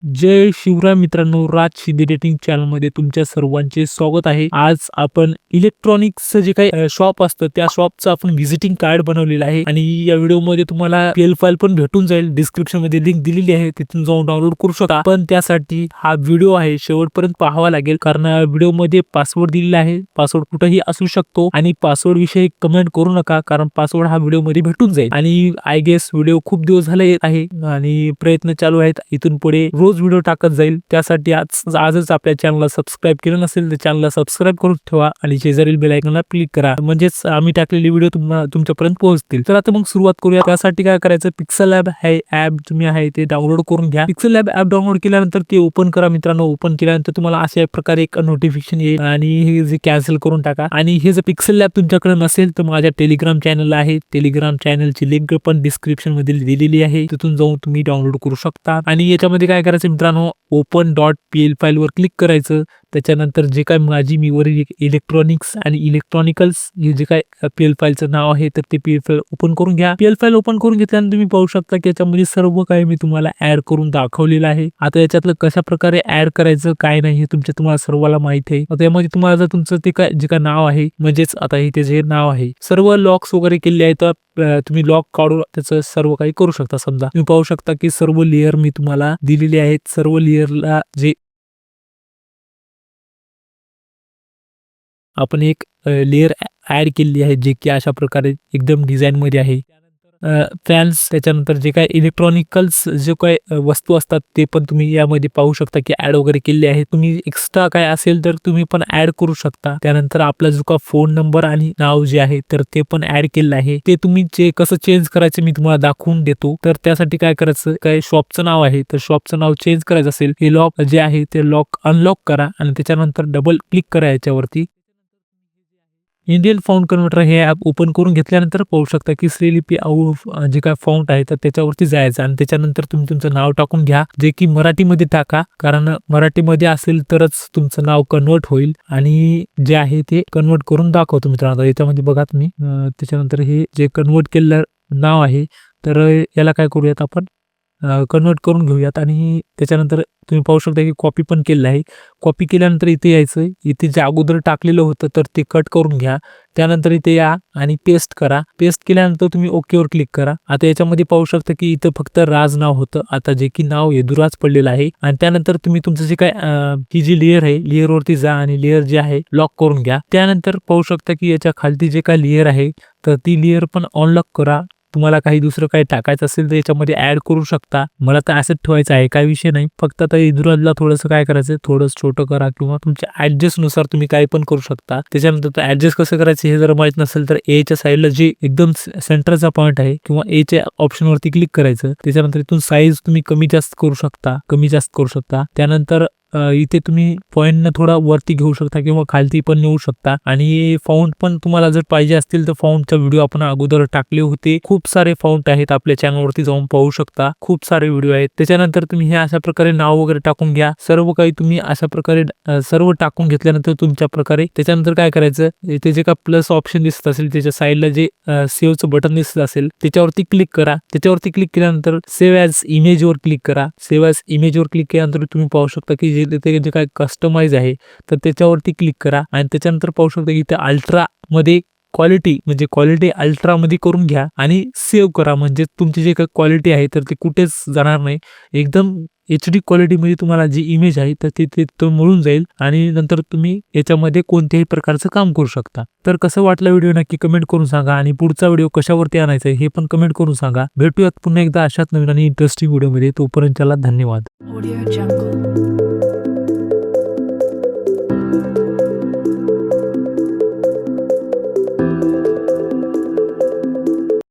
जय शिवराय मित्रांनो, राज शिंदे एडिटिंग चॅनलमध्ये तुमच्या सर्वांचे स्वागत आहे. आज आपण इलेक्ट्रॉनिक्सचं जे काही शॉप असतं त्या शॉपचं आपण व्हिजिटिंग कार्ड बनवलेलं आहे आणि या व्हिडिओमध्ये तुम्हाला पीएल फाईल पण भेटून जाईल. डिस्क्रिप्शन मध्ये लिंक दिलेली आहे, तिथून जाऊन डाउनलोड करू शकता. पण त्यासाठी हा व्हिडिओ आहे शेवटपर्यंत पाहावा लागेल, कारण व्हिडिओमध्ये पासवर्ड दिलेला आहे. पासवर्ड कुठेही असू शकतो आणि पासवर्ड विषयी कमेंट करू नका, कारण पासवर्ड हा व्हिडिओमध्ये भेटून जाईल. आणि आय गेस व्हिडिओ खूप दिवस झाले आहे आणि प्रयत्न चालू आहेत. इथून पुढे रोज व्हिडिओ टाकत जाईल. त्यासाठी आजच आपल्या चॅनलला सबस्क्राईब केलं नसेल तर चॅनलला सबस्क्राईब करून ठेवा आणि शेजारील बेल आयकॉनला क्लिक करा, म्हणजेच आम्ही टाकलेली व्हिडिओ तुमच्यापर्यंत पोहोचतील. तर आता मग सुरुवात करूया. त्यासाठी काय करायचं, पिक्सल लॅब हे ऍप तुम्ही आहे ते डाउनलोड करून घ्या. पिक्सल लॅब ऍप डाउनलोड केल्यानंतर ते ओपन करा मित्रांनो. ओपन केल्यानंतर तुम्हाला अशा प्रकारे एक नोटिफिकेशन येईल आणि हे जे कॅन्सल करून टाका. आणि हे जर पिक्सल लॅब तुमच्याकडे नसेल तर माझ्या टेलिग्राम चॅनल आहे, टेलिग्राम चॅनलची लिंक पण डिस्क्रिप्शन मध्ये दिलेली आहे, तिथून जाऊन तुम्ही डाउनलोड करू शकता. आणि याच्यामध्ये काय करायचं मित्रांनो, open.pl फाईल वर क्लिक करायचं. त्याच्यानंतर जे काय माझी मी वरील इलेक्ट्रॉनिक्स आणि इलेक्ट्रॉनिकल्स हे जे काय पीएल फाईलचं नाव आहे तर ते पीएल फाईल ओपन करून घ्या. पीएल फाईल ओपन करून घेतल्यानंतर तुम्ही पाहू शकता की याच्यामध्ये सर्व काही मी तुम्हाला ऍड करून दाखवलेलं आहे. आता याच्यातलं कशा प्रकारे ऍड करायचं काय नाही हे तुम्हाला सर्वाला माहिती आहे. आता यामध्ये तुम्हाला जर तुमचं ते काय जे काय नाव आहे, म्हणजेच आता हे जे नाव आहे, सर्व लॉक्स वगैरे केले आहे तर तुम्ही लॉक काढून त्याचं सर्व काही करू शकता. समजा तुम्ही पाहू शकता की सर्व लेअर मी तुम्हाला दिलेली आहेत. सर्व लेअरला जे आपण एक लेअर ऍड केलेली आहे, जे की अशा प्रकारे एकदम डिझाईन मध्ये आहे. फॅन्स, त्याच्यानंतर जे काय इलेक्ट्रॉनिकल्स जे काय वस्तू असतात ते पण तुम्ही यामध्ये पाहू शकता की ऍड वगैरे केले आहे. तुम्ही एक्स्ट्रा काय असेल तर तुम्ही पण ऍड करू शकता. त्यानंतर आपला जो का फोन नंबर आणि नाव जे आहे तर ते पण ऍड केलेलं आहे. ते तुम्ही कसं चेंज करायचं मी तुम्हाला दाखवून देतो. तर त्यासाठी काय करायचं, काय शॉपचं नाव आहे तर शॉपचं नाव चेंज करायचं असेल, हे लॉक जे आहे ते लॉक अनलॉक करा आणि त्याच्यानंतर डबल क्लिक करा याच्यावरती. इंडियन फाउंट कन्व्हर्टर हे ऍप ओपन करून घेतल्यानंतर पाहू शकता की श्रीलिपी जे काय फाउंट आहे तर त्याच्यावरती जायचं आणि त्याच्यानंतर तुम्ही तुमचं नाव टाकून घ्या, जे की मराठीमध्ये टाका, कारण मराठीमध्ये असेल तरच तुमचं नाव कन्वर्ट होईल. आणि जे आहे ते कन्वर्ट करून दाखवतो मित्रांनो. याच्यामध्ये बघा तुम्ही त्याच्यानंतर हे जे कन्वर्ट केलेलं नाव आहे तर याला काय करूयात, आपण कन्वर्ट करून घेऊयात. आणि त्याच्यानंतर तुम्ही पाहू शकता की कॉपी पण केलेलं आहे. कॉपी केल्यानंतर इथे यायचं, इथे जे अगोदर टाकलेलं होतं तर ते कट करून घ्या. त्यानंतर इथे या आणि पेस्ट करा. पेस्ट केल्यानंतर तुम्ही ओकेवर क्लिक करा. आता याच्यामध्ये पाहू शकता की इथं फक्त राज नाव होतं, आता जे की नाव यदुराज पडलेलं आहे. आणि त्यानंतर तुम्ही तुमचं जे काय ही जी लेअर आहे, लेअर वरती जा आणि लेअर जे आहे लॉक करून घ्या. त्यानंतर पाहू शकता की याच्या खालती जे काय लेअर आहे तर ती लेअर पण अनलॉक करा. तुम्हाला काही दुसरं काही टाकायचं असेल तर याच्यामध्ये ऍड करू शकता. मला तर असंच ठेवायचं आहे, काही विषय नाही. फक्त आता यदुराजला थोडंसं काय करायचं, थोडंसं छोटं करा किंवा तुमच्या ऍडजस्ट नुसार तुम्ही काही पण करू शकता. त्याच्यानंतर ऍडजस्ट कसं करायचं हे जर माहित नसेल तर एच्या साईडला जे एकदम सेंटरचा पॉईंट आहे किंवा एच्या ऑप्शन वरती क्लिक करायचं. त्याच्यानंतर इथून साईज तुम्ही कमी जास्त करू शकता. त्यानंतर इथे तुम्ही पॉईंट थोडा वरती घेऊ शकता किंवा खालती पण नेऊ शकता. आणि फाउंट पण तुम्हाला जर पाहिजे असतील तर फाउंटचा व्हिडिओ आपण अगोदर टाकले होते. खूप सारे फाउंट आहेत, आपल्या चॅनलवरती जाऊन पाहू शकता. खूप सारे व्हिडिओ आहेत. त्याच्यानंतर तुम्ही हे अशा प्रकारे नाव वगैरे टाकून घ्या. सर्व काही तुम्ही अशा प्रकारे सर्व टाकून घेतल्यानंतर तुमच्या प्रकारे त्याच्यानंतर काय करायचं, इथे जे का प्लस ऑप्शन दिसत असेल त्याच्या साईडला जे सेव्हचं बटन दिसत असेल त्याच्यावरती क्लिक करा. त्याच्यावरती क्लिक केल्यानंतर सेव्ह ॲज इमेज वर क्लिक करा. सेव्ह ॲज इमेज वर क्लिक केल्यानंतर तुम्ही पाहू शकता की जे काय कस्टमाइज आहे तर त्याच्यावरती क्लिक करा. आणि त्याच्यानंतर पाहू शकता की इथे अल्ट्रा मध्ये क्वालिटी अल्ट्रा मध्ये करून घ्या आणि सेव्ह करा. म्हणजे तुमची जे काही क्वालिटी आहे तर ती कुठेच जाणार नाही. एकदम HD क्वालिटी मध्ये तुम्हाला जी इमेज आहे तर ती मिळून जाईल आणि नंतर तुम्ही याच्यामध्ये कोणत्याही प्रकारचं काम करू शकता. तर कसं वाटलं व्हिडिओ नक्की कमेंट करून सांगा आणि पुढचा व्हिडिओ कशावरती आणायचा हे पण कमेंट करून सांगा. भेटूयात पुन्हा एकदा अशाच नवीन आणि इंटरेस्टिंग व्हिडिओमध्ये. तोपर्यंत चला, धन्यवाद.